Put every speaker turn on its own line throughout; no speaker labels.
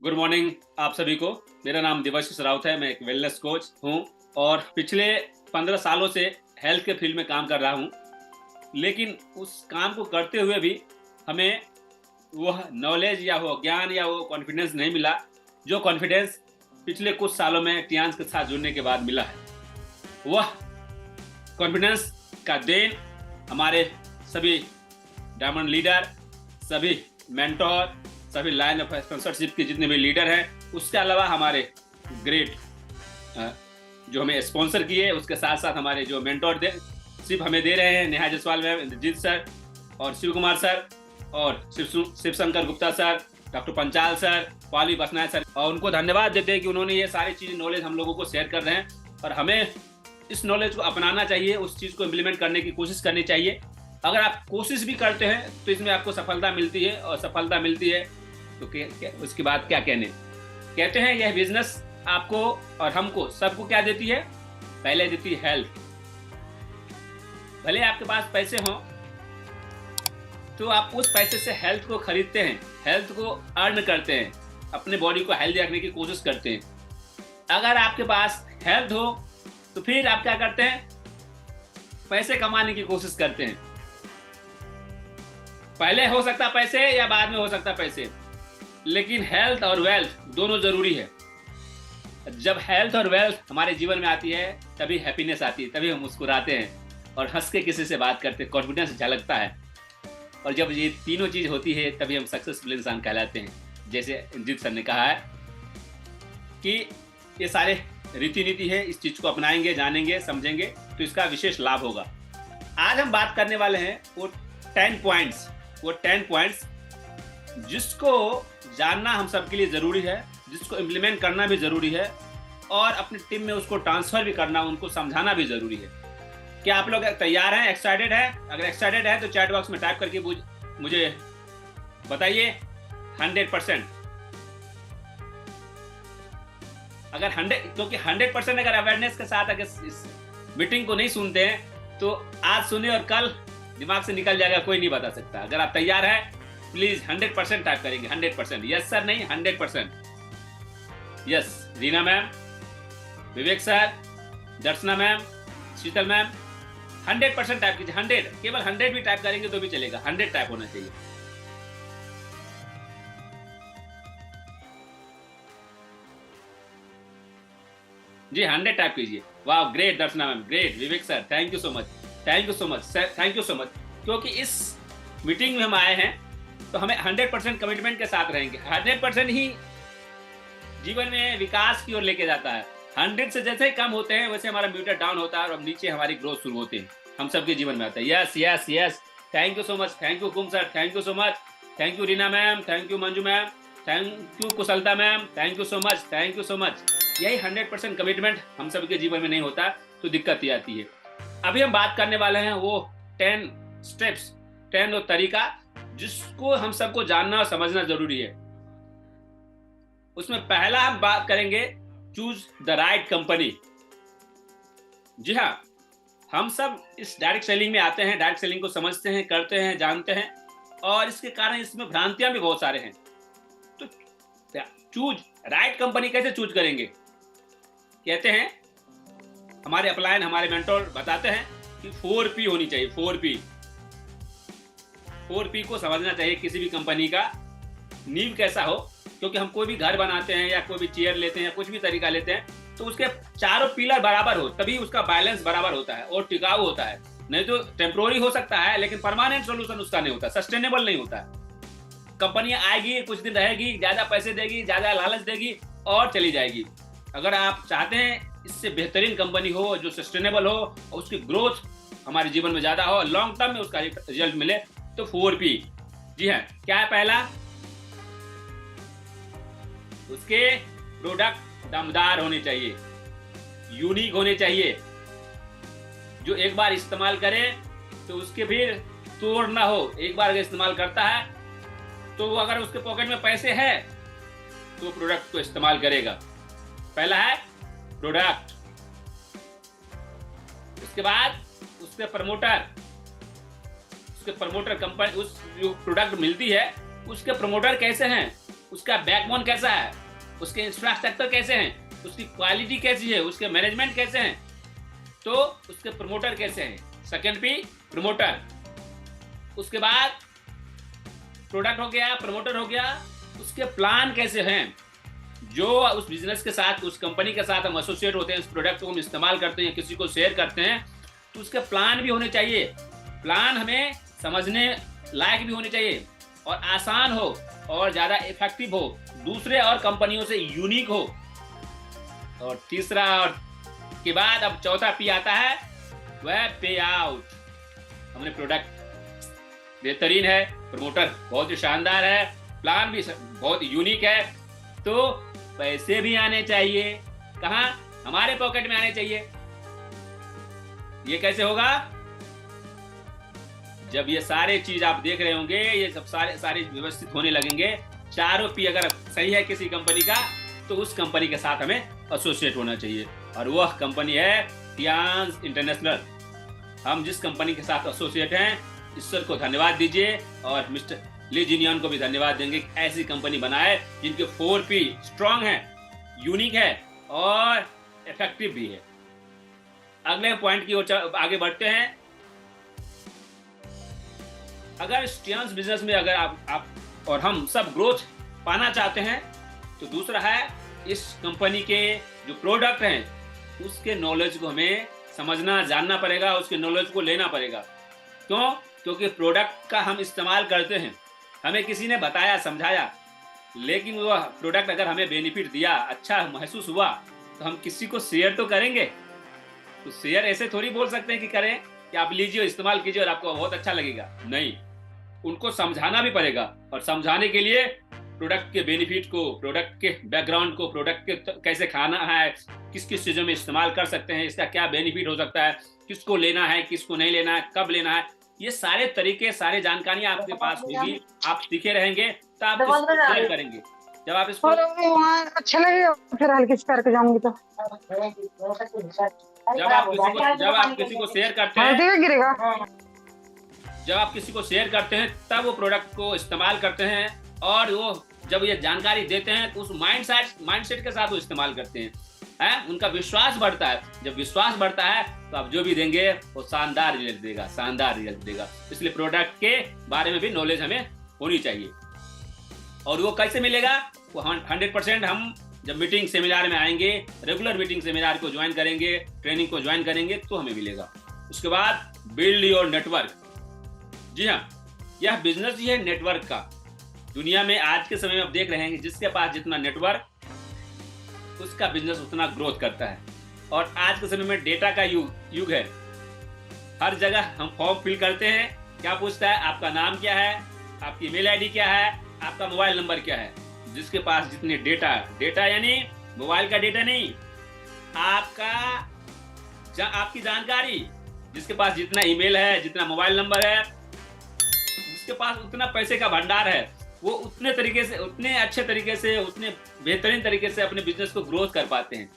Good morning आप सभी को। मेरा नाम देवाशीष राउत है। मैं एक वेलनेस कोच हूँ और पिछले 15 सालों से हेल्थ के फील्ड में काम कर रहा हूँ। लेकिन उस काम को करते हुए भी हमें वह नॉलेज या वो ज्ञान या वो कॉन्फिडेंस नहीं मिला, जो कॉन्फिडेंस पिछले कुछ सालों में टियान्स के साथ जुड़ने के बाद मिला है। वह कॉन्फिडेंस का देन हमारे सभी डायमंड लीडर, सभी मेंटोर, सभी लाइन ऑफ स्पॉन्सरशिप के जितने भी लीडर हैं, उसके अलावा हमारे ग्रेट जो हमें स्पॉन्सर किए, उसके साथ साथ हमारे जो मेंटोर सिर्फ हमें दे रहे हैं, नेहा जायसवाल मैम, इंद्रजीत सर और शिव कुमार सर और Shiv Shankar Gupta sir, doctor Panchal sir, Pali Basnay sir, और उनको धन्यवाद देते हैं कि उन्होंने ये सारी चीज़ें नॉलेज हम लोगों को शेयर कर रहे हैं और हमें इस नॉलेज को अपनाना चाहिए, उस चीज़ को इम्प्लीमेंट करने की कोशिश करनी चाहिए। अगर आप कोशिश भी करते हैं तो इसमें आपको सफलता मिलती है, और सफलता मिलती है तो उसके बाद क्या कहते हैं, यह बिजनेस आपको और हमको सबको क्या देती है? पहले देती है हेल्थ। भले आपके पास पैसे हों तो आप उस पैसे से हेल्थ को खरीदते हैं, हेल्थ को अर्न करते हैं, अपने बॉडी को हेल्दी रखने की कोशिश करते हैं। अगर आपके पास हेल्थ हो तो फिर आप क्या करते हैं? पैसे कमाने की कोशिश करते हैं। पहले हो सकता पैसे या बाद में हो सकता पैसे, लेकिन हेल्थ और वेल्थ दोनों जरूरी है। जब हेल्थ और वेल्थ हमारे जीवन में आती है तभी हैप्पीनेस आती है, तभी हम मुस्कुराते हैं और हंस के किसी से बात करते हैं, कॉन्फिडेंस झलकता है। और जब ये तीनों चीज होती है तभी हम सक्सेसफुल इंसान कहलाते हैं। जैसे इंद्रजीत सर ने कहा है कि ये सारे रीति नीति है, इस चीज को अपनाएंगे, जानेंगे, समझेंगे तो इसका विशेष लाभ होगा। आज हम बात करने वाले हैं वो 10 पॉइंट्स जिसको जानना हम सबके लिए ज़रूरी है, जिसको इम्प्लीमेंट करना भी ज़रूरी है और अपनी टीम में उसको ट्रांसफ़र भी करना, उनको समझाना भी ज़रूरी है। क्या आप लोग तैयार हैं, एक्साइटेड हैं? अगर एक्साइटेड है तो चैट बॉक्स में टाइप करके मुझे बताइए 100%। अगर 100, क्योंकि 100% अगर अवेयरनेस के साथ अगर इस मीटिंग को नहीं सुनते हैं तो आज सुने और कल दिमाग से निकल जाएगा, कोई नहीं बता सकता। अगर आप तैयार हैं प्लीज 100% टाइप करेंगे। 100%, यस सर नहीं 100%। यस रीना मैम, विवेक सर, दर्शना मैम, शीतल मैम, 100% टाइप कीजिए। 100, केवल 100 भी टाइप करेंगे तो भी चलेगा, 100 टाइप होना चाहिए। जी 100 टाइप कीजिए। वाह great Darshana ma'am, great. Vivek sir thank you so much, thank you so much sir, thank you so much. क्योंकि इस मीटिंग में हम आए हैं तो हमें 100% कमिटमेंट के साथ रहेंगे। 100% ही जीवन में विकास की ओर लेके जाता है। 100 से जैसे ही कम होते हैं वैसे हमारा मीटर डाउन होता है और अब नीचे हमारी ग्रोथ शुरू होती है, हम सबके जीवन में आता है। Yes yes yes, thank you so much, thank you कुम sir, thank you so much, thank you Reena ma'am, thank you Manju ma'am, thank you Kushalta ma'am, thank you so much, thank you so much. यही 100% commitment हम सबके जीवन में नहीं होता तो दिक्कत ही आती है। अभी हम बात करने वाले हैं वो 10 स्टेप्स, 10 वो तरीका जिसको हम सबको जानना और समझना जरूरी है। उसमें पहला हम बात करेंगे चूज द राइट कंपनी। जी हाँ, हम सब इस डायरेक्ट सेलिंग में आते हैं, डायरेक्ट सेलिंग को समझते हैं, करते हैं, जानते हैं और इसके कारण इसमें भ्रांतियां भी बहुत सारे हैं। तो चूज राइट कंपनी कैसे चूज करेंगे? कहते हैं हमारे अपलाइन, हमारे मेंटोर बताते हैं कि 4P होनी चाहिए। 4P को समझना चाहिए किसी भी कंपनी का नींव कैसा हो, क्योंकि हम कोई भी घर बनाते हैं या कोई भी चेयर लेते हैं या कुछ भी तरीका लेते हैं तो उसके चारों पिलर बराबर हो तभी उसका बैलेंस बराबर होता है और टिकाऊ होता है। नहीं तो टेम्पोररी हो सकता है लेकिन परमानेंट सोल्यूशन उसका नहीं होता, सस्टेनेबल नहीं होता है। कंपनियां आएगी, कुछ दिन रहेगी, ज्यादा पैसे देगी, ज्यादा लालच देगी और चली जाएगी। अगर आप चाहते हैं इससे बेहतरीन कंपनी हो जो सस्टेनेबल हो और उसकी ग्रोथ हमारे जीवन में ज्यादा हो, लॉन्ग टर्म में उसका रिजल्ट मिले, तो 4P। जी हाँ, क्या है पहला? उसके प्रोडक्ट दमदार होने चाहिए, यूनिक होने चाहिए, जो एक बार इस्तेमाल करे तो उसके फिर तोड़ ना हो। एक बार अगर इस्तेमाल करता है तो अगर उसके पॉकेट में पैसे है तो प्रोडक्ट को इस्तेमाल करेगा। पहला है प्रोडक्ट। उसके बाद उसके प्रमोटर कंपनी, उस जो प्रोडक्ट मिलती है उसके प्रमोटर कैसे हैं, उसका बैकबोन कैसा है, उसके इंफ्रास्ट्रक्चर कैसे हैं, उसकी क्वालिटी कैसी है, उसके मैनेजमेंट कैसे हैं, तो उसके प्रमोटर कैसे हैं। सेकंड पी प्रमोटर, उसके बाद प्रोडक्ट हो गया, प्रमोटर हो गया, उसके प्लान कैसे हैं। जो उस बिजनेस के साथ, उस कंपनी के साथ हम एसोसिएट होते हैं, उस प्रोडक्ट को हम इस्तेमाल करते हैं, किसी को शेयर करते हैं, तो उसके प्लान भी होने चाहिए। प्लान हमें समझने लायक भी होने चाहिए और आसान हो और ज़्यादा इफेक्टिव हो, दूसरे और कंपनियों से यूनिक हो। और तीसरा और के बाद अब चौथा पी आता है, वह पे आउट। हमने प्रोडक्ट बेहतरीन है, प्रमोटर बहुत ही शानदार है, प्लान भी बहुत यूनिक है, तो पैसे भी आने चाहिए। कहाँ? हमारे पॉकेट में आने चाहिए। ये कैसे होगा? जब ये सारे चीज आप देख रहे होंगे, ये सब सारे व्यवस्थित होने लगेंगे, चारों पी अगर सही है किसी कंपनी का, तो उस कंपनी के साथ हमें एसोसिएट होना चाहिए, और वह कंपनी है टियान्स इंटरनेशनल। हम जिस कंपनी के साथ एसोसिएट हैं, ईश्वर को धन्यवाद दीजिए और मिस्टर ली जिनियन को भी धन्यवाद देंगे। ऐसी कंपनी बनाए जिनके 4P स्ट्रांग है, यूनिक है और इफेक्टिव भी है। अगले पॉइंट की ओर आगे बढ़ते हैं। अगर टियान्स बिजनेस में अगर आप और हम सब ग्रोथ पाना चाहते हैं, तो दूसरा है इस कंपनी के जो प्रोडक्ट हैं उसके नॉलेज को हमें समझना, जानना पड़ेगा, उसके नॉलेज को लेना पड़ेगा। क्यों? क्योंकि प्रोडक्ट का हम इस्तेमाल करते हैं, हमें किसी ने बताया, समझाया, लेकिन वह प्रोडक्ट अगर हमें बेनिफिट दिया, अच्छा महसूस हुआ, तो हम किसी को शेयर तो करेंगे। तो शेयर ऐसे थोड़ी बोल सकते हैं कि करें कि आप लीजिए, इस्तेमाल कीजिए और आपको बहुत अच्छा लगेगा। नहीं, उनको समझाना भी पड़ेगा, और समझाने के लिए प्रोडक्ट के बेनिफिट को, प्रोडक्ट के बैकग्राउंड को, प्रोडक्ट के कैसे खाना है, किस किस चीज़ों में इस्तेमाल कर सकते हैं, इसका क्या बेनिफिट हो सकता है, किसको लेना है, किसको नहीं लेना है, कब लेना है, ये सारे तरीके, सारे जानकारियां आपके पास होगी। आप सीखे रहेंगे तो आप शेयर करेंगे। जब आप इसको
अच्छा लगेगा, फिर हल्की से करके जाऊंगी तो
जब आप किसी को शेयर करते हैं,
गिरेगा।
जब आप किसी को शेयर करते हैं, तब वो प्रोडक्ट को इस्तेमाल करते हैं, और वो जब ये जानकारी देते हैं तो उस माइंडसेट के साथ वो इस्तेमाल करते हैं, उनका विश्वास बढ़ता है। जब विश्वास बढ़ता है तो आप जो भी देंगे वो शानदार रिजल्ट देगा, शानदार रिजल्ट देगा। इसलिए प्रोडक्ट के बारे में भी नॉलेज हमें होनी चाहिए। और वो कैसे मिलेगा? वो 100% हम जब मीटिंग सेमिनार में आएंगे, रेगुलर मीटिंग सेमिनार को ज्वाइन करेंगे, ट्रेनिंग को ज्वाइन करेंगे, तो हमें मिलेगा। उसके बाद बिल्ड योर नेटवर्क। जी हाँ, यह बिजनेस ही है नेटवर्क का। दुनिया में आज के समय में आप देख रहे हैं कि जिसके पास जितना नेटवर्क, उसका बिजनेस उतना ग्रोथ करता है। और आज के समय में डेटा का युग है। हर जगह हम फॉर्म फिल करते हैं, क्या पूछता है? आपका नाम क्या है, आपकी ईमेल आईडी क्या है, आपका मोबाइल नंबर क्या है। जिसके पास जितने डेटा यानी मोबाइल का डेटा नहीं, आपकी जानकारी, जिसके पास जितना ईमेल है, जितना मोबाइल नंबर है, जिसके पास उतना पैसे का भंडार है, वो उतने तरीके से, उतने अच्छे तरीके से, उतने बेहतरीन तरीके से अपने बिजनेस को ग्रोथ कर पाते हैं।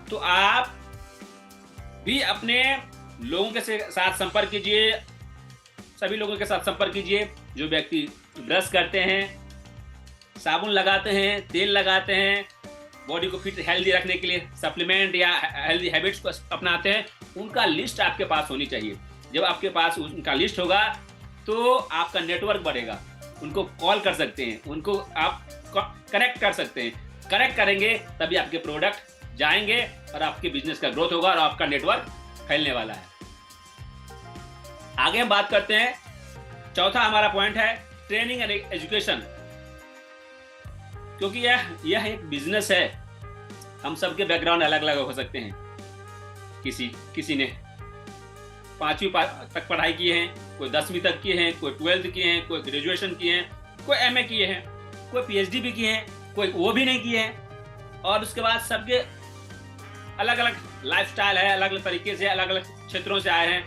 तो आप भी अपने लोगों के साथ संपर्क कीजिए, सभी लोगों के साथ संपर्क कीजिए। जो व्यक्ति ब्रश करते हैं, साबुन लगाते हैं, तेल लगाते हैं, बॉडी को फिट हेल्दी रखने के लिए सप्लीमेंट या हेल्दी हैबिट्स को अपनाते हैं, उनका लिस्ट आपके पास होनी चाहिए। जब आपके पास उनका लिस्ट होगा तो आपका नेटवर्क बढ़ेगा। उनको कॉल कर सकते हैं, उनको आप कनेक्ट कर सकते हैं। कनेक्ट करेंगे तभी आपके प्रोडक्ट जाएंगे और आपके बिजनेस का ग्रोथ होगा और आपका नेटवर्क फैलने वाला है। आगे हम बात करते हैं, चौथा हमारा पॉइंट है ट्रेनिंग एंड एजुकेशन। क्योंकि यह एक बिजनेस है। हम सबके बैकग्राउंड अलग अलग हो सकते हैं। किसी ने 5वीं तक पढ़ाई की है, कोई 10वीं तक किए हैं, कोई 12th किए हैं, कोई ग्रेजुएशन किए हैं, कोई MA किए हैं, कोई PhD भी किए हैं, कोई वो भी नहीं किए हैं। और उसके बाद सबके अलग अलग लाइफस्टाइल है, अलग अलग तरीके से, अलग अलग क्षेत्रों से आए हैं।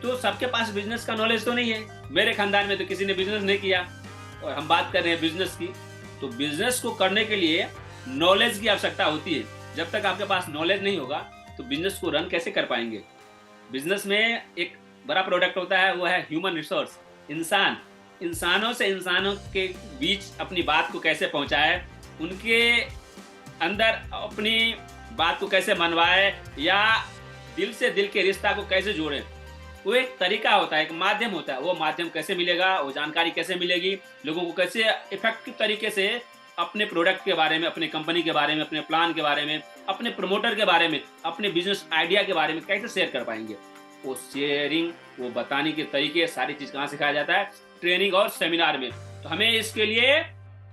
तो सबके पास बिजनेस का नॉलेज तो नहीं है। मेरे खानदान में तो किसी ने बिजनेस नहीं किया, और हम बात कर रहे हैं बिजनेस की। तो बिजनेस को करने के लिए नॉलेज की आवश्यकता होती है। जब तक आपके पास नॉलेज नहीं होगा तो बिजनेस को रन कैसे कर पाएंगे। बिजनेस में एक बड़ा प्रोडक्ट होता है, वो है ह्यूमन रिसोर्स, इंसान। इंसानों से इंसानों के बीच अपनी बात को कैसे पहुंचाए, उनके अंदर अपनी बात को कैसे मनवाए, या दिल से दिल के रिश्ता को कैसे जोड़े, वो एक तरीका होता है, एक माध्यम होता है। वो माध्यम कैसे मिलेगा, वो जानकारी कैसे मिलेगी, लोगों को कैसे इफेक्टिव तरीके से अपने प्रोडक्ट के बारे में, अपने कंपनी के बारे में, अपने प्लान के बारे में, अपने प्रमोटर के बारे में, अपने बिजनेस आइडिया के बारे में कैसे शेयर कर पाएंगे। वो शेयरिंग, वो बताने के तरीके, सारी चीज कहाँ सिखाया जाता है? ट्रेनिंग और सेमिनार में। तो हमें इसके लिए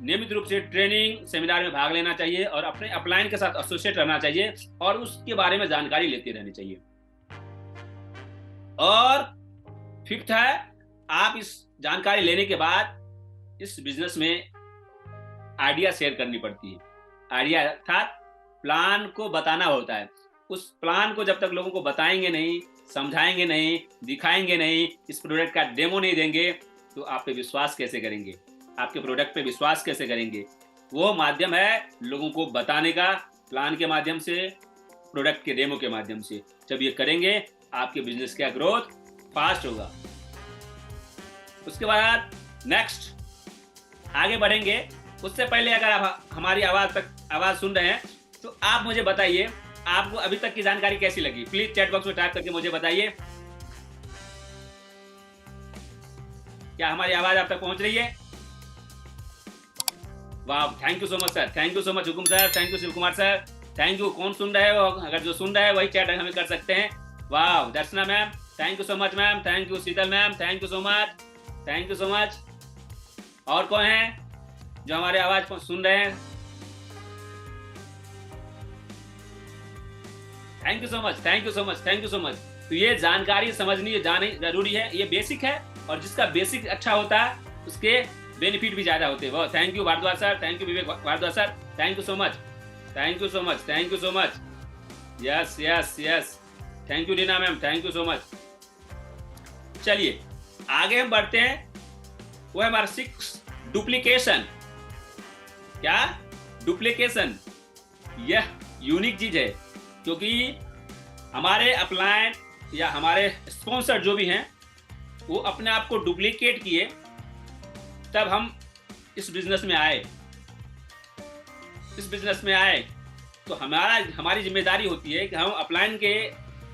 नियमित रूप से ट्रेनिंग सेमिनार में भाग लेना चाहिए और अपने अपलाइन के साथ एसोसिएट रहना चाहिए और उसके बारे में जानकारी लेते रहनी चाहिए। और फिफ्थ है, आप इस जानकारी लेने के बाद इस बिजनेस में आइडिया शेयर करनी पड़ती है। आइडिया अर्थात प्लान को बताना होता है। उस प्लान को जब तक लोगों को बताएंगे नहीं, समझाएंगे नहीं, दिखाएंगे नहीं, इस प्रोडक्ट का डेमो नहीं देंगे, तो आप पे विश्वास कैसे करेंगे? आपके प्रोडक्ट पे विश्वास कैसे करेंगे? वो माध्यम है लोगों को बताने का, प्लान के माध्यम से, प्रोडक्ट के डेमो के माध्यम से। जब ये करेंगे, आपके बिजनेस का ग्रोथ फास्ट होगा। उसके बाद नेक्स्ट आगे बढ़ेंगे। उससे पहले अगर आप हमारी आवाज सुन रहे हैं तो आप मुझे बताइए, आपको अभी तक की जानकारी कैसी लगी? प्लीज चैट बॉक्स में टाइप करके मुझे बताइए। क्या हमारी आवाज आप तक पहुंच रही है? वाह, thank you so much sir, thank you so much Hukum sir, thank you Shiv Kumar sir, thank you. कौन सुन रहे हो? अगर जो सुन रहे हैं वही चैट हमें कर सकते हैं। वाह, Darshana ma'am, thank you so much ma'am, thank you. Sheetal ma'am, thank you so much, thank you so much. और कौन है जो हमारे आवाज को सुन रहे हैं? Thank you so much, thank you so much, thank you so much. तो ये जानकारी समझनी जानी जरूरी है, ये बेसिक है, और जिसका बेसिक अच्छा होता है उसके बेनिफिट भी ज्यादा होते हैं। वो thank you Bharadwaj sir, thank you Vivek Bharadwaj sir, thank you so much, thank you so much, thank you so much. Yes yes yes, thank you Reena ma'am, thank you so much. चलिए आगे हम बढ़ते हैं। वो है हमारा 6, डुप्लीकेशन। क्या? डुप्लीकेशन। यह यूनिक चीज है, क्योंकि हमारे अपलाइन या हमारे स्पॉन्सर जो भी हैं वो अपने आप को डुप्लीकेट किए, तब हम इस बिजनेस में आए। इस बिजनेस में आए तो हमारी जिम्मेदारी होती है कि हम अपलाइन के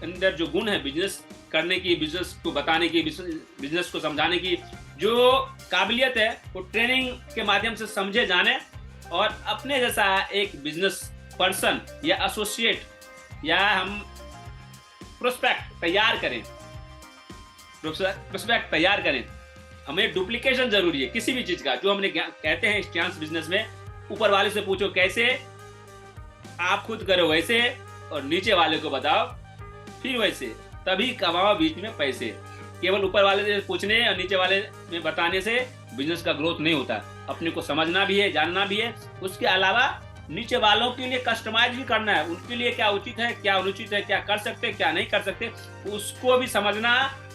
अंदर जो गुण है बिजनेस करने की, बिजनेस को बताने की, बिजनेस को समझाने की जो काबिलियत है, वो ट्रेनिंग के माध्यम से समझे जाने और अपने जैसा एक बिजनेस पर्सन या एसोसिएट या हम प्रोस्पेक्ट तैयार करें। प्रोस्पेक्ट तैयार करें। हमें डुप्लीकेशन जरूरी है किसी भी चीज का। जो हमने कहते हैं इस चांस बिजनेस में, ऊपर वाले से पूछो कैसे, आप खुद करो वैसे, और नीचे वाले को बताओ फिर वैसे, तभी कमाओ बीच में पैसे। केवल ऊपर वाले से पूछने और नीचे वाले में बताने से बिजनेस का ग्रोथ नहीं होता। अपने को समझना भी है, जानना भी है। उसके अलावा नीचे वालों के लिए कस्टमाइज भी करना है। उनके लिए क्या उचित है, क्या अनुचित है, क्या कर सकते, क्या नहीं कर सकते, उसको भी समझना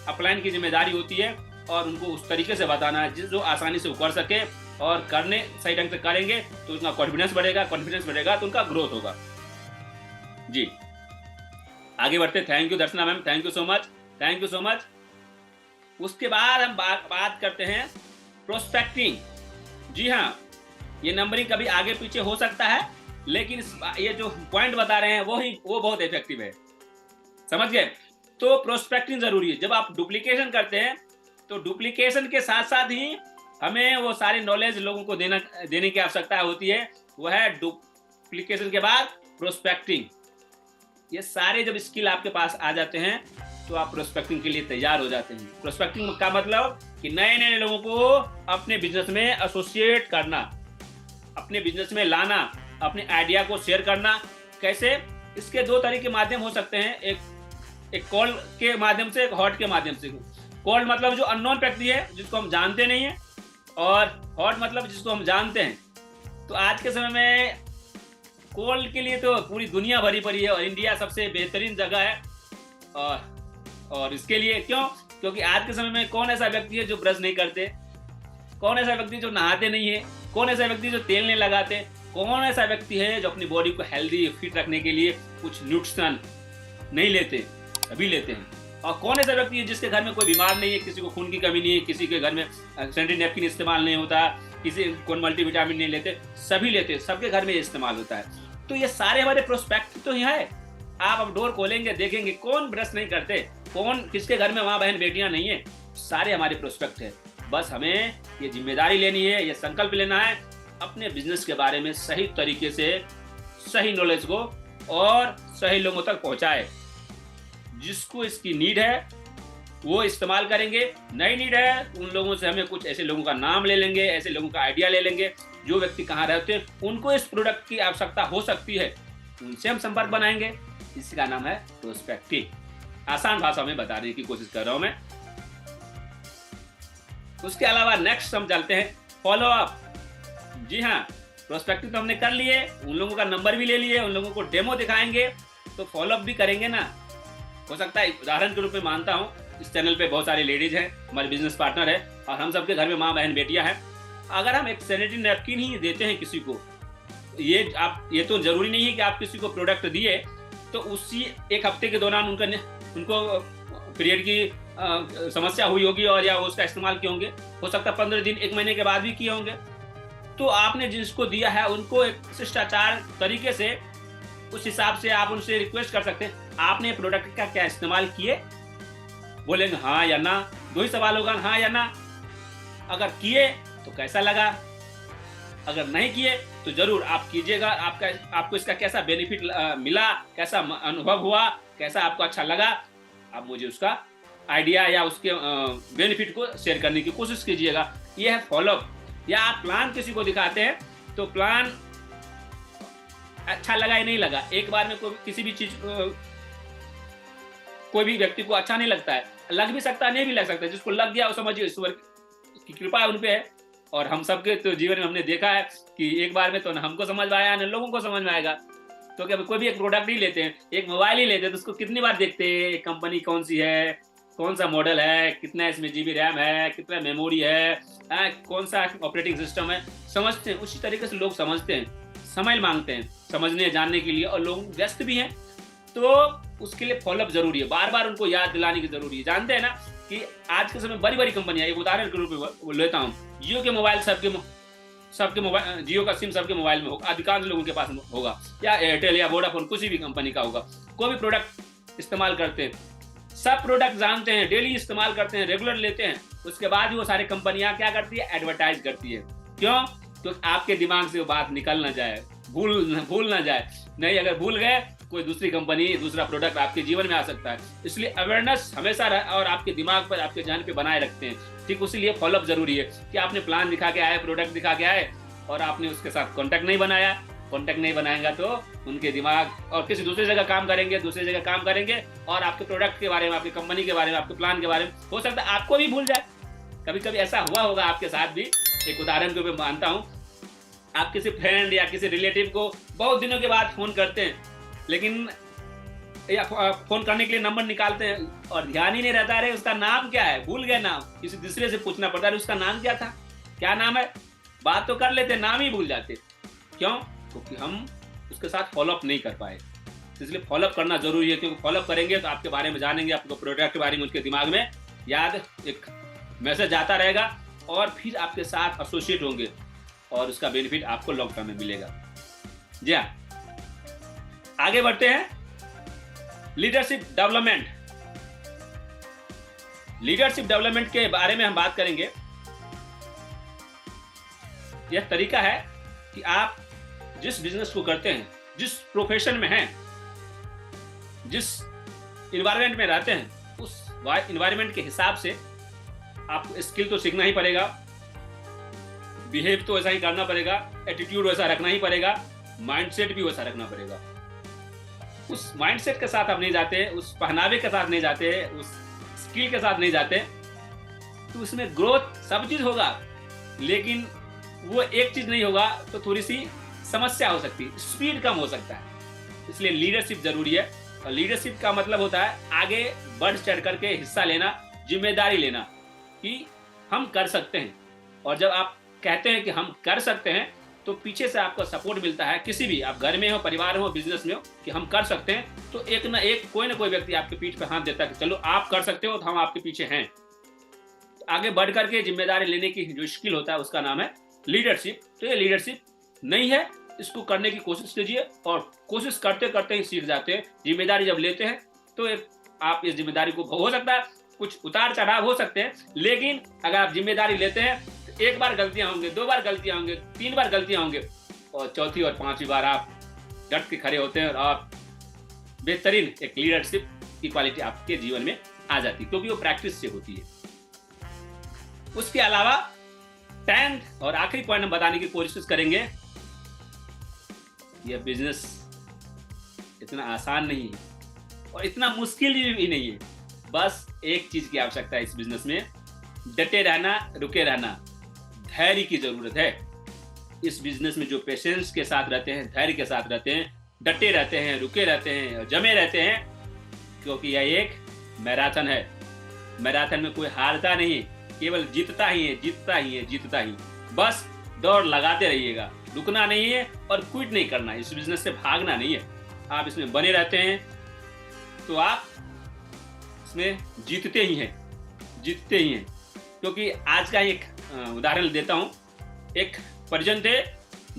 अपलाइन की जिम्मेदारी होती है। और उनको उस तरीके से बताना है जो आसानी से वो कर सके, और करने सही ढंग से करेंगे तो उनका कॉन्फिडेंस बढ़ेगा, कॉन्फिडेंस बढ़ेगा तो उनका ग्रोथ होगा। जी आगे बढ़ते। Thank you Darshana ma'am, thank you so much, thank you so much. उसके बाद हम बात करते हैं प्रोस्पेक्टिंग। जी हाँ, ये नंबरिंग कभी आगे पीछे हो सकता है, लेकिन ये जो पॉइंट बता रहे हैं वो बहुत इफेक्टिव है। समझ गए? तो प्रोस्पेक्टिंग जरूरी है। जब आप डुप्लीकेशन करते हैं तो डुप्लीकेशन के साथ साथ ही हमें वो सारी नॉलेज लोगों को देने की आवश्यकता होती है। वो है डुप्लीकेशन के बाद प्रोस्पेक्टिंग। ये सारे जब स्किल आपके पास आ जाते हैं तो आप प्रोस्पेक्टिंग के लिए तैयार हो जाते हैं। प्रोस्पेक्टिंग का मतलब कि नए नए लोगों को अपने बिजनेस में एसोसिएट करना, अपने बिजनेस में लाना, अपने आइडिया को शेयर करना। कैसे? इसके 2 तरह के माध्यम हो सकते हैं। एक कॉल के माध्यम से, एक हॉट के माध्यम से। कॉल मतलब जो अननोन व्यक्ति है, जिसको हम जानते नहीं है, और हॉट मतलब जिसको हम जानते हैं। तो आज के समय में कॉल के लिए तो पूरी दुनिया भरी पड़ी है, और इंडिया सबसे बेहतरीन जगह है। और इसके लिए क्यों? क्योंकि आज के समय में कौन ऐसा व्यक्ति है जो ब्रश नहीं करते? कौन ऐसा व्यक्ति जो नहाते नहीं है? कौन ऐसा व्यक्ति जो तेल नहीं लगाते? कौन ऐसा व्यक्ति है जो अपनी बॉडी को हेल्दी फिट रखने के लिए कुछ न्यूट्रिशन नहीं लेते? अभी लेते हैं। और कौन ऐसा व्यक्ति है जिसके घर में कोई बीमार नहीं है, किसी को खून की कमी नहीं है, किसी के घर में सैनिटरी नैपकिन इस्तेमाल नहीं होता, किसी कौन मल्टीविटामिन नहीं लेते, सभी लेते, सबके घर में ये इस्तेमाल होता है। तो ये सारे हमारे प्रोस्पेक्ट तो यहाँ है। आप अब डोर खोलेंगे देखेंगे कौन ब्रश नहीं करते, कौन किसके घर में माँ बहन बेटियां नहीं है, सारे हमारे प्रोस्पेक्ट है। बस हमें ये जिम्मेदारी लेनी है, ये संकल्प लेना है अपने बिजनेस के बारे में सही तरीके से, सही नॉलेज को और सही लोगों तक पहुंचाए। जिसको इसकी नीड है वो इस्तेमाल करेंगे, नहीं नीड है उन लोगों से हमें कुछ ऐसे लोगों का नाम ले लेंगे, ऐसे लोगों का आइडिया ले लेंगे जो व्यक्ति कहाँ रहते हैं, उनको इस प्रोडक्ट की आवश्यकता हो सकती है, उनसे हम संपर्क बनाएंगे। इसका नाम है प्रोस्पेक्टिंग। आसान भाषा में बताने की कोशिश कर रहा हूं मैं। उसके अलावा नेक्स्ट हम चलते हैं फॉलो अप। जी हाँ, प्रोस्पेक्टिव तो हमने कर लिए, उन लोगों का नंबर भी ले लिए, उन लोगों को डेमो दिखाएंगे, तो फॉलो अप भी करेंगे ना। हो सकता है उदाहरण के रूप में मानता हूँ, इस चैनल पे बहुत सारी लेडीज हैं, हमारे बिजनेस पार्टनर है, और हम सबके घर में माँ बहन बेटियां हैं। अगर हम एक सैनिटरी नैपकिन ही देते हैं किसी को, ये तो जरूरी नहीं है कि आप किसी को प्रोडक्ट दिए तो उसी एक हफ्ते के दौरान उनको पीरियड की समस्या हुई होगी और या उसका इस्तेमाल किए होंगे। हो सकता है 15 दिन 1 महीने के बाद भी किए होंगे। तो आपने जिसको दिया है उनको एक शिष्टाचार तरीके से, उस हिसाब से आप उनसे रिक्वेस्ट कर सकते हैं, आपने प्रोडक्ट का क्या इस्तेमाल किए? बोलेंगे हाँ या ना, 2 ही सवाल होगा, हाँ या ना। अगर किए तो कैसा लगा, अगर नहीं किए तो जरूर आप कीजिएगा। आपको इसका कैसा बेनिफिट मिला, कैसा अनुभव हुआ, कैसा आपको अच्छा लगा, आप मुझे उसका आइडिया या उसके बेनिफिट को शेयर करने की कोशिश कीजिएगा। यह है फॉलोअप। या आप प्लान किसी को दिखाते हैं तो प्लान अच्छा लगा या नहीं लगा, एक बार में किसी भी चीज कोई भी व्यक्ति को अच्छा नहीं लगता है, लग भी सकता है नहीं भी लग सकता है। जिसको लग गया वो समझिए ईश्वर की कृपा उन पे है। और हम सबके तो जीवन में हमने देखा है कि एक बार में तो न हमको समझ में आया न लोगों को समझ में आएगा। तो क्या कोई भी एक प्रोडक्ट ही लेते हैं, एक मोबाइल ही लेते हैं, तो उसको कितनी बार देखते हैं, कंपनी कौन सी है, कौन सा मॉडल है, कितना इसमें जीबी रैम है, कितना मेमोरी है, कौन सा ऑपरेटिंग सिस्टम है, समझते हैं। उसी तरीके से लोग समझते हैं, समय मांगते हैं समझने जानने के लिए, और लोग व्यस्त भी हैं। तो उसके लिए फॉलोअप जरूरी है, बार बार उनको याद दिलाने की जरूरी है। जानते हैं ना कि आज के समय बड़ी बड़ी कंपनियां, एक उदाहरण के रूप में लेता हूँ, जियो के मोबाइल सबके मोबाइल, जियो का सिम सबके मोबाइल में होगा, अधिकांश लोगों के पास होगा, या एयरटेल या वोडाफोन किसी भी कंपनी का होगा। कोई भी प्रोडक्ट इस्तेमाल करते हैं, सब प्रोडक्ट जानते हैं, डेली इस्तेमाल करते हैं, रेगुलर लेते हैं, उसके बाद भी वो सारी कंपनियां क्या करती है, एडवर्टाइज करती है। क्यों? क्योंकि आपके दिमाग से वो बात निकल ना जाए, भूल ना जाए। नहीं, अगर भूल गए कोई दूसरी कंपनी, दूसरा प्रोडक्ट आपके जीवन में आ सकता है। इसलिए अवेयरनेस हमेशा और आपके दिमाग पर, आपके ध्यान पे बनाए रखते हैं। ठीक उसी लिए फॉलोअप जरूरी है कि आपने प्लान दिखा के आए, प्रोडक्ट दिखा के आए, और आपने उसके साथ कॉन्टैक्ट नहीं बनाया। कॉन्टैक्ट नहीं बनाएंगा तो उनके दिमाग और किसी दूसरी जगह काम करेंगे और आपके प्रोडक्ट के बारे में, आपकी कंपनी के बारे में, आपके प्लान के बारे में हो सकता है आपको भी भूल जाए। कभी कभी ऐसा हुआ होगा आपके साथ भी। एक उदाहरण के रूप में मानता हूँ, आप किसी फ्रेंड या किसी रिलेटिव को बहुत दिनों के बाद फोन करते हैं, लेकिन या फोन करने के लिए नंबर निकालते हैं और ध्यान ही नहीं रहता है उसका नाम क्या है, भूल गए नाम, किसी दूसरे से पूछना पड़ता है उसका नाम क्या था, क्या नाम है। बात तो कर लेते, नाम ही भूल जाते। क्यों? क्योंकि हम उसके साथ फॉलोअप नहीं कर पाए। इसलिए फॉलोअप करना जरूरी है, क्योंकि फॉलोअप करेंगे तो आपके बारे में जानेंगे, आपको प्रोडक्ट के बारे में उसके दिमाग में याद एक मैसेज आता रहेगा और फिर आपके साथ एसोसिएट होंगे और उसका बेनिफिट आपको लॉन्ग टर्म में मिलेगा। जी हाँ, आगे बढ़ते हैं। Leadership development. लीडरशिप डेवलपमेंट के बारे में हम बात करेंगे। यह तरीका है कि आप जिस बिजनेस को करते हैं, जिस प्रोफेशन में हैं, जिस इन्वायरमेंट में रहते हैं, उस इन्वायरमेंट के हिसाब से आपको स्किल तो सीखना ही पड़ेगा, बिहेव तो वैसा ही करना पड़ेगा, एटीट्यूड वैसा रखना ही पड़ेगा, माइंडसेट भी वैसा रखना पड़ेगा। उस माइंडसेट के साथ आप नहीं जाते, उस पहनावे के साथ नहीं जाते, उस स्किल के साथ नहीं जाते, तो उसमें ग्रोथ सब चीज होगा, लेकिन वो एक चीज नहीं होगा तो थोड़ी सी समस्या हो सकती है, स्पीड कम हो सकता है। इसलिए लीडरशिप जरूरी है। और लीडरशिप का मतलब होता है आगे बढ़ चढ़ करके हिस्सा लेना, जिम्मेदारी लेना कि हम कर सकते हैं। और जब आप कहते हैं कि हम कर सकते हैं तो पीछे से आपको सपोर्ट मिलता है, किसी भी, आप घर में हो, परिवार में हो, बिजनेस में हो, कि हम कर सकते हैं, तो एक ना एक कोई ना कोई व्यक्ति आपके पीठ पे हाथ देता है कि चलो आप कर सकते हो, तो हम आपके पीछे हैं। तो आगे बढ़ करके जिम्मेदारी लेने की जो स्किल होता है उसका नाम है लीडरशिप। तो ये लीडरशिप नहीं है, इसको करने की कोशिश कीजिए, और कोशिश करते करते ही सीख जाते हैं। जिम्मेदारी जब लेते हैं तो आप इस जिम्मेदारी को, हो सकता है कुछ उतार चढ़ाव हो सकते हैं, लेकिन अगर आप जिम्मेदारी लेते हैं तो एक बार गलतियां होंगे, 2 बार गलतियां होंगे, 3 बार गलतियां होंगे, और चौथी और 5वीं बार आप डट के खड़े होते हैं और आप बेहतरीन एक लीडरशिप की क्वालिटी आपके जीवन में आ जाती है, क्योंकि वो प्रैक्टिस से होती है। उसके अलावा 10th और आखिरी पॉइंट हम बताने की कोशिश करेंगे, यह बिजनेस इतना आसान नहीं है और इतना मुश्किल भी नहीं है। बस एक चीज की आवश्यकता है इस बिजनेस में, डटे रहना, रुके रहना, धैर्य की जरूरत है। इस बिजनेस में जो पेशेंस के साथ रहते हैं, धैर्य के साथ रहते हैं, डटे रहते हैं, रुके रहते हैं और जमे रहते हैं, क्योंकि यह एक मैराथन है। मैराथन में कोई हारता नहीं है, केवल जीतता ही है, जीतता ही है, जीतता ही। बस दौड़ लगाते रहिएगा, रुकना नहीं है और क्विट नहीं करना है, इस बिजनेस से भागना नहीं है। आप इसमें बने रहते हैं तो आप इसमें जीतते ही हैं, जीतते ही हैं। क्योंकि आज का एक उदाहरण देता हूँ। एक परिजन थे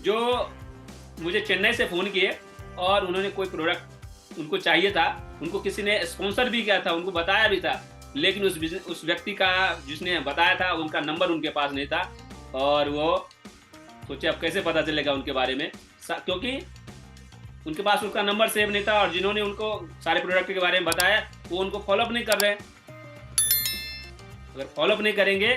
जो मुझे चेन्नई से फ़ोन किए और उन्होंने कोई प्रोडक्ट उनको चाहिए था, उनको किसी ने स्पॉन्सर भी किया था, उनको बताया भी था, लेकिन उस व्यक्ति का जिसने बताया था उनका नंबर उनके पास नहीं था, और वो सोचे अब कैसे पता चलेगा उनके बारे में, क्योंकि उनके पास उनका नंबर सेव नहीं था, और जिन्होंने उनको सारे प्रोडक्ट के बारे में बताया वो उनको फॉलोअप नहीं कर रहे। अगर फॉलोअप नहीं करेंगे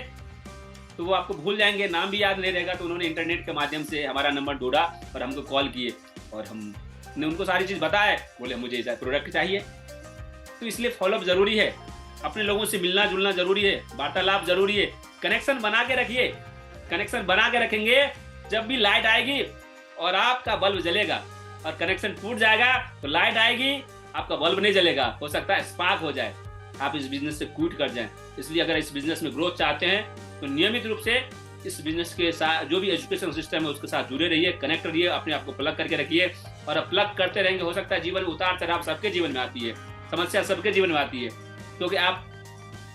तो वो आपको भूल जाएंगे, नाम भी याद नहीं रहेगा। तो उन्होंने इंटरनेट के माध्यम से हमारा नंबर ढूंढा और हमको कॉल किए, और हमने उनको सारी चीज़ बताया, बोले मुझे ऐसा प्रोडक्ट चाहिए। तो इसलिए फॉलोअप जरूरी है, अपने लोगों से मिलना जुलना जरूरी है, वार्तालाप जरूरी है, कनेक्शन बना के रखिए। कनेक्शन बना के रखेंगे, जब भी लाइट आएगी और आपका बल्ब जलेगा, और कनेक्शन टूट जाएगा तो लाइट आएगी, आपका बल्ब नहीं जलेगा, हो सकता है स्पार्क हो जाए, आप इस बिजनेस से क्विट कर जाएं। इसलिए अगर इस बिजनेस में ग्रोथ चाहते हैं तो नियमित रूप से इस बिजनेस के साथ जो भी एजुकेशन सिस्टम है उसके साथ जुड़े रहिए, कनेक्ट रहिए, अपने आप को प्लग करके रखिए, और अब प्लग करते रहेंगे। हो सकता है जीवन में उतार चढ़ाव सबके जीवन में आती है, समस्या सबके जीवन में आती है, क्योंकि आप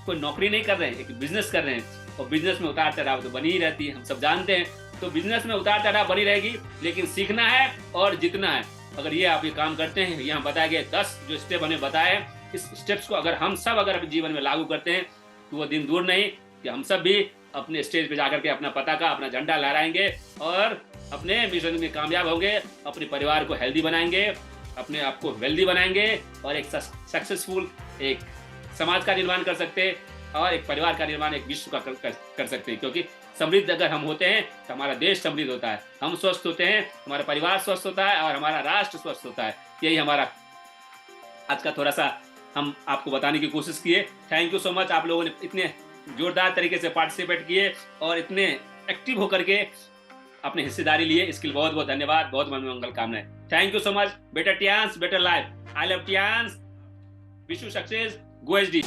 कोई नौकरी नहीं कर रहे हैं, एक बिजनेस कर रहे हैं, और बिजनेस में उतार चढ़ाव तो बनी ही रहती है, हम सब जानते हैं। तो बिजनेस में उतार चढ़ाव बनी रहेगी, लेकिन सीखना है और जीतना है। अगर ये आप ये काम करते हैं, यहाँ बताया गया 10 जो स्टेप हमें बताए हैं, इस स्टेप्स को अगर हम सब अपने जीवन में लागू करते हैं तो वो दिन दूर नहीं कि हम सब भी अपने स्टेज पे जाकर के अपना पताका, अपना झंडा लहराएंगे और अपने मिशन में कामयाब होंगे, अपने परिवार को हेल्दी बनाएंगे, अपने आप को वेल्दी बनाएंगे, और एक सक्सेसफुल एक समाज का निर्माण कर सकते हैं, और एक परिवार का निर्माण, एक विश्व का कर सकते हैं। क्योंकि समृद्ध अगर हम होते हैं तो हमारा देश समृद्ध होता है, हम स्वस्थ होते हैं, हमारा परिवार स्वस्थ होता है, और हमारा राष्ट्र स्वस्थ होता है। यही हमारा आज का थोड़ा सा हम आपको बताने की कोशिश किए। थैंक यू सो मच, आप लोगों ने इतने जोरदार तरीके से पार्टिसिपेट किए और इतने एक्टिव होकर के अपनी हिस्सेदारी लिए, इसके लिए बहुत बहुत धन्यवाद, बहुत बहुत मंगल कामनाएं। Thank you so much. Better Tiens, better life. I love Tiens, wish you success, go HD.